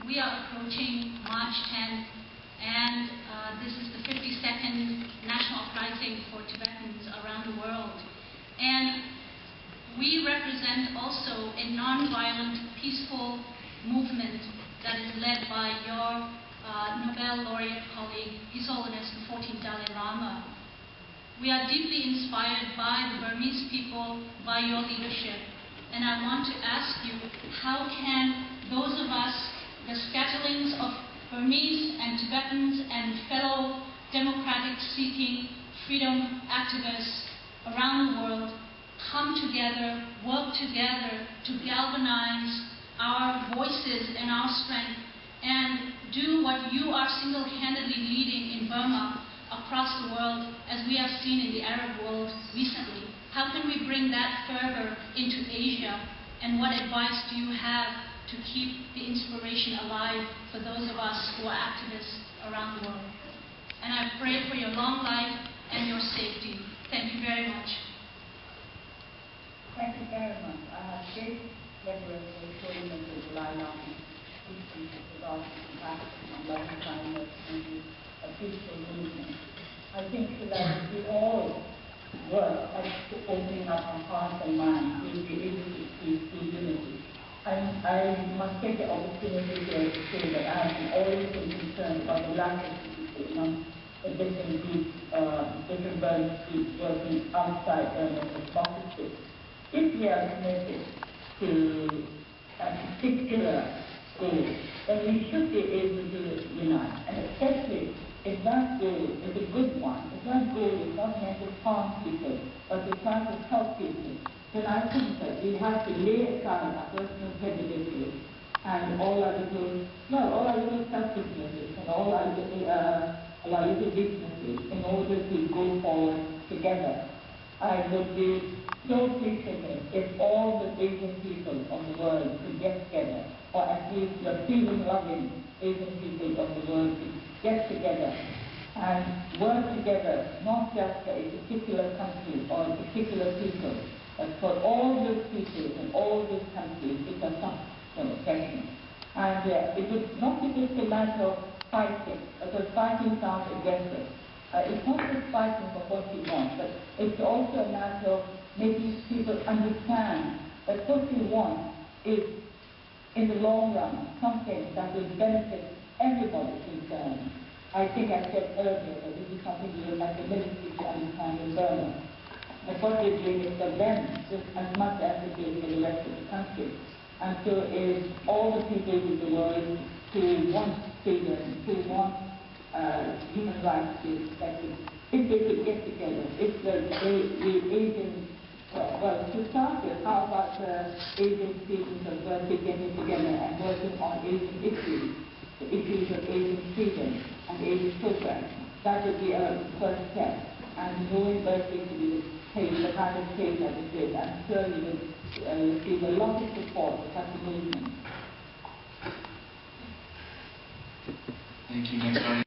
we are approaching March 10th, and this is the 52nd National Uprising for Tibetans around the world. And we represent also a non-violent, peaceful movement that is led by your Nobel laureate colleague, His Holiness the 14th Dalai Lama. We are deeply inspired by the Burmese people, by your leadership. And I want to ask you, how can those of us, the scatterings of Burmese and Tibetans and fellow democratic-seeking freedom activists around the world, come together, work together to galvanize our voices and our strength and do what you are single-handedly leading in Burma across the world, as we have seen in the Arab world recently? How can we bring that fervor into Asia? And what advice do you have to keep the inspiration alive for those of us who are activists around the world? And I pray for your long life and your safety. Thank you very much. Thank you very much. I have great reverence for the Holiness of the Dalai Lama, teaching about the compassion and loving kindness and a peaceful movement. I think that we all work at opening up our hearts and minds to be able to see through unity. I must take the opportunity here to say that I have always been concerned about the lack of unity among the different groups, different Burmese groups working outside Burma as possible. If we are committed to a particular goal, then we should be able to unite, and especially if that goal is a good one, if that goal is not meant to harm people, but to try to help people, then I think that we have to lay aside our personal prejudices and all our little selfishness and all our little weaknesses in order to go forward together. I would be so appreciative if all the Asian people of the world could get together, or at least the freedom-loving Asian people of the world could get together and work together, not just for a particular country or a particular people, but for all those people in all those countries which are suffering from oppression. And it would not be just a matter of fighting, because fighting sounds aggressive. It's not just fighting for what you want, but it's also a matter of making people understand that what you want is, in the long run, something that will benefit everybody concerned. I think I said earlier that this is something we would like the military to understand in Burma. But what we're doing is for them just as much as it is for the rest of the country. And so is all the people in the world who want freedom, who want human rights to be respected, if they could get together, if the Asian, well, to start with, how about the Asian students of Berkeley getting together and working on Asian issues, the issues of Asian freedom and Asian progress? That would be a first step. And knowing Berkeley to be the kind of place that it is, I'm sure you will receive a lot of support for such a movement. Thank you. Next